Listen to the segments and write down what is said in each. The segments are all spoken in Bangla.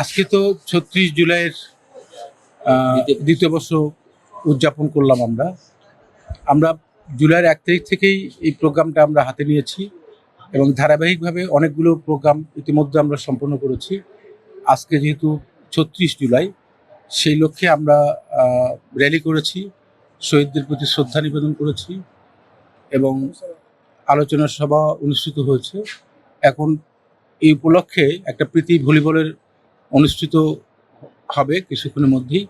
আজকে তো ৩৬ জুলাইয়ের দ্বিতীয় বর্ষ উদযাপন করলাম। আমরা জুলাইয়ের ১ তারিখ থেকেই এই প্রোগ্রামটা আমরা হাতে নিয়েছি এবং ধারাবাহিকভাবে অনেকগুলো প্রোগ্রাম ইতিমধ্যে আমরা সম্পন্ন করেছি। আজকে যেহেতু ৩৬ জুলাই, সেই লক্ষ্যে আমরা র্যালি করেছি, শহীদদের প্রতি শ্রদ্ধা নিবেদন করেছি এবং আলোচনা সভা অনুষ্ঠিত হয়েছে। এখন এই উপলক্ষে একটা প্রীতি ভলিবলের অনুষ্ঠিত হবে কিছুক্ষণের মধ্যেই,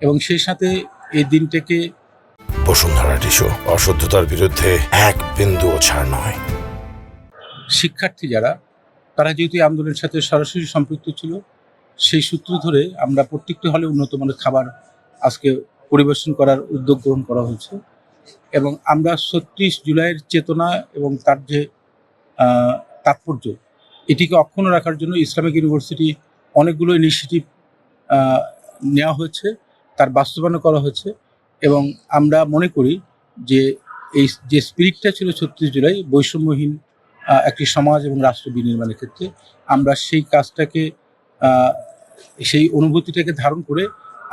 এবং সেই সাথে এই দিনটাকে বসুন্ধরা টিস্যু অশুদ্ধতার বিরুদ্ধে এক বিন্দুও ছাড় নয়। শিক্ষার্থী যারা, তারা যেহেতু এই আন্দোলনের সাথে সরাসরি সম্পৃক্ত ছিল, সেই সূত্র ধরে আমরা প্রত্যেকটি হলে উন্নত মানের খাবার আজকে পরিবেশন করার উদ্যোগ গ্রহণ করা হয়েছে। এবং আমরা ৩৬ জুলাইয়ের চেতনা এবং তার যে তাৎপর্য, এটিকে অক্ষুণ্ণ রাখার জন্য ইসলামিক ইউনিভার্সিটি অনেকগুলো ইনিশিয়েটিভ নেওয়া হয়েছে, তার বাস্তবায়ন করা হয়েছে। এবং আমরা মনে করি যে এই যে স্পিরিটটা ছিল ৩৬ জুলাই, বৈষম্যহীন একটি সমাজ এবং রাষ্ট্র বিনির্মাণের ক্ষেত্রে, আমরা সেই কাজটাকে, সেই অনুভূতিটাকে ধারণ করে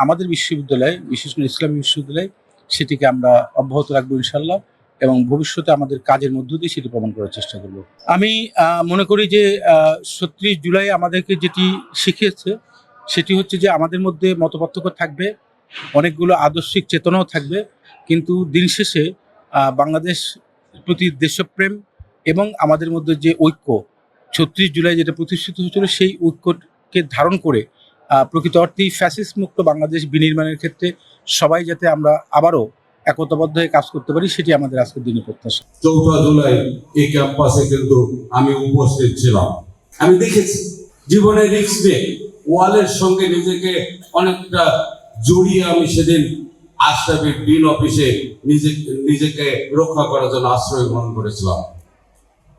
আমাদের বিশ্ববিদ্যালয়, বিশেষ করে ইসলামী বিশ্ববিদ্যালয়, সেটিকে আমরা অব্যাহত রাখবো ইনশাল্লাহ, এবং ভবিষ্যতে আমাদের কাজের মধ্য দিয়ে সেটি প্রমাণ করার চেষ্টা করব। আমি মনে করি যে ৩৬ জুলাই আমাদেরকে যেটি শিখিয়েছে সেটি হচ্ছে যে আমাদের মধ্যে মতপার্থক্য থাকবে, অনেকগুলো আদর্শিক চেতনাও থাকবে, কিন্তু দিন শেষে বাংলাদেশ প্রতি দেশপ্রেম এবং আমাদের মধ্যে যে ঐক্য ৩৬ জুলাই যেটা প্রতিষ্ঠিত হয়েছিল, সেই ঐক্যকে ধারণ করে প্রকৃত অর্থেই ফ্যাসিস্ট মুক্ত বাংলাদেশ বিনির্মাণের ক্ষেত্রে সবাই যাতে আমরা আবারও একতাবদ্ধ হয়ে কাজ করতে পারি, সেটি আমাদের আজকের দিনে প্রত্যাশা। ৪ জুলাই এই ক্যাম্পাসে কিন্তু আমি উপস্থিত ছিলাম। আমি দেখেছি জীবনের রিস্ক নিয়ে ওয়ালের সঙ্গে নিজেকে অনেকটা জড়িয়ে আমি সেদিন আশরাফের ডিন অফিসে নিজেকে রক্ষা করার জন্য আশ্রয় গ্রহণ করেছিলাম।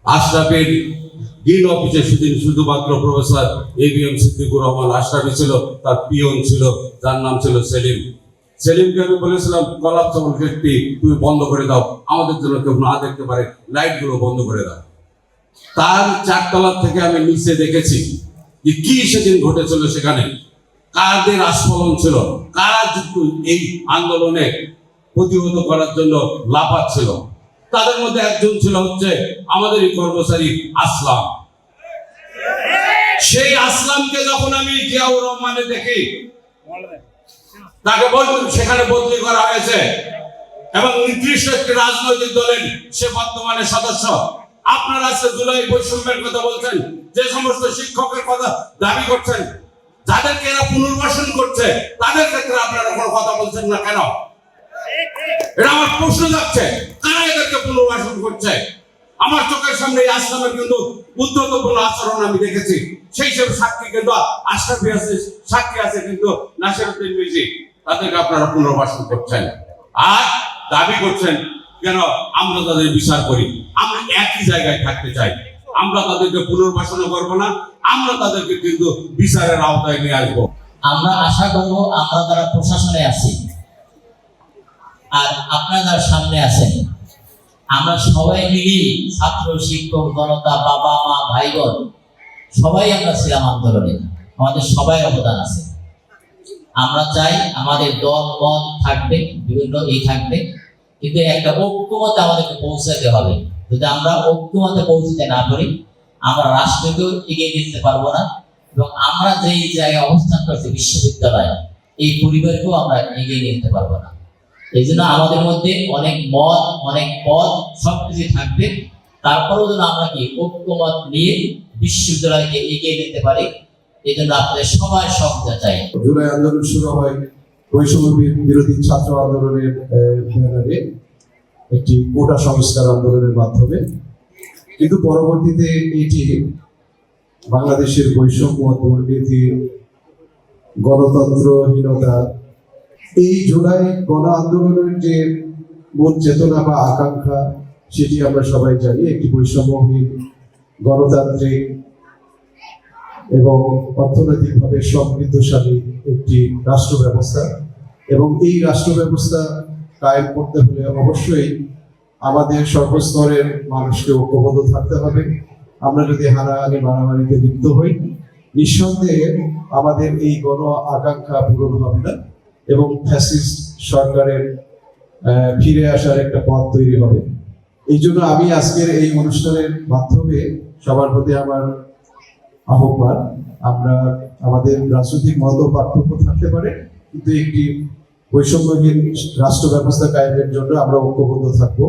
আশরাফের ডিন অফিসে সেদিন শুধুমাত্র প্রফেসর ABM সিদ্দিকুর রহমান আশরাফি ছিল, তার পিয়ন ছিল যার নাম ছিল সেলিম। সেলিমকে আমি বলেছিলাম, কলাপসবল গেটটি তুমি বন্ধ করে দাও, আমাদের জন্য কেউ না দেখতে পারে, লাইটগুলো বন্ধ করে দাও। তার 4 তলা থেকে আমি নিচে দেখেছি যে কি সেদিন ঘটেছিল, সেখানে কাদের আস্ফলন ছিল, কারা এই আন্দোলনে প্রতিহত করার জন্য লাফাচ্ছিল। তাদের মধ্যে একজন ছিল হচ্ছে আমাদেরই কর্মচারী আসলাম। সেই আসলামকে যখন আমি জিয়াউর রহমানে দেখি, তাকে সেখানে বদলি করা হয়েছে এবং নির্দিষ্ট একটি রাজনৈতিক দলের সে বর্তমানে সদস্য। আপনারা আজকে জুলাই বৈষম্যের কথা বলছেন, যে সমস্ত শিক্ষকের কথা দাবি করছেন, যাদেরকে এরা পুনর্বাসন করছে, তাদের ক্ষেত্রে আপনারা কোনো কথা বলছেন না কেন? এটা আমার প্রশ্ন যাচ্ছে, কারা এদেরকে পুনর্বাসন করছে? আমার চোখের সামনে এই আসলামের কিন্তু উদ্ধতপূর্ণ আচরণ আমি দেখেছি। সেই সব সাক্ষী কিন্তু আশরাফি আছে, সাক্ষী আছে কিন্তু নাসিরউদ্দিন মির্জি। তাদেরকে আপনারা পুনর্বাসন করছেন আর দাবি করছেন কেন আমরা তাদের বিচার করি। আমরা একই জায়গায় থাকতে চাই, আমরা তাদেরকে পুনর্বাসন করবো না, আমরা তাদেরকে কিন্তু বিচারের আওতায় নিয়ে আসবো। আমরা আশা করবো আমরা যারা প্রশাসনে আছি আর আপনারা যারা সামনে আছেন, আমরা সবাই মিলেই, ছাত্র শিক্ষক জনতা, বাবা মা ভাই বোন সবাই আমরা ছিলাম আন্দোলনে, আমাদের সবাই অবদান আছে। আমরা চাই আমাদের দল মত থাকবে, বিভিন্ন থাকবে, কিন্তু একটা ঐক্যমতে আমাদেরকে পৌঁছাতে হবে। যদি আমরা ঐক্যমতে পৌঁছতে না পারি, আমরা রাষ্ট্রকেও এগিয়ে নিতে পারবো না, এবং আমরা যেই জায়গায় অবস্থান করছি বিশ্ববিদ্যালয়, এই পরিবারকেও আমরা এগিয়ে নিতে পারবো না। এই জন্য আমাদের মধ্যে অনেক মত, অনেক পদ সবকিছু থাকবে, তারপরেও যেন আমরা কি ঐক্যমত নিয়ে বিশ্ববিদ্যালয়কে এগিয়ে নিতে পারি। এই জন্য আপনাদের সবাই সহযোগিতা চাই। জুলাই আন্দোলন শুরু হয় বৈষম্য বিরোধী ছাত্র আন্দোলনের ব্যানারে, একটি কোটা সংস্কার আন্দোলনের মাধ্যমে, কিন্তু পরবর্তীতে এটি বাংলাদেশের বৈষম্য, দুর্নীতি, গণতন্ত্রহীনতা, এই জুলাই গণ আন্দোলনের যে মূল চেতনা বা আকাঙ্ক্ষা, সেটি আমরা সবাই জানি, একটি বৈষম্যহীন, গণতান্ত্রিক এবং অর্থনৈতিকভাবে সমৃদ্ধশালী একটি রাষ্ট্র ব্যবস্থা। এবং এই রাষ্ট্র ব্যবস্থা কায়েম করতে হলে অবশ্যই আমাদের সর্বস্তরের মানুষকে ঐক্যবদ্ধ থাকতে হবে। আমরা যদি হানাহানি মারামারিতে লিপ্ত হই, নিঃসন্দেহে আমাদের এই গণ আকাঙ্ক্ষা পূরণ হবে না এবং ফ্যাসিস্ট সরকারের ফিরে আসার একটা পথ তৈরি হবে। এই জন্য আমি আজকের এই অনুষ্ঠানের মাধ্যমে সবার প্রতি আমার আহ্বান, আমরা আমাদের রাজনৈতিক মত পার্থক্য থাকতে পারে, কিন্তু একটি বৈষম্যহীন রাষ্ট্র ব্যবস্থা কায়েমের জন্য আমরা ঐক্যবদ্ধ থাকবো।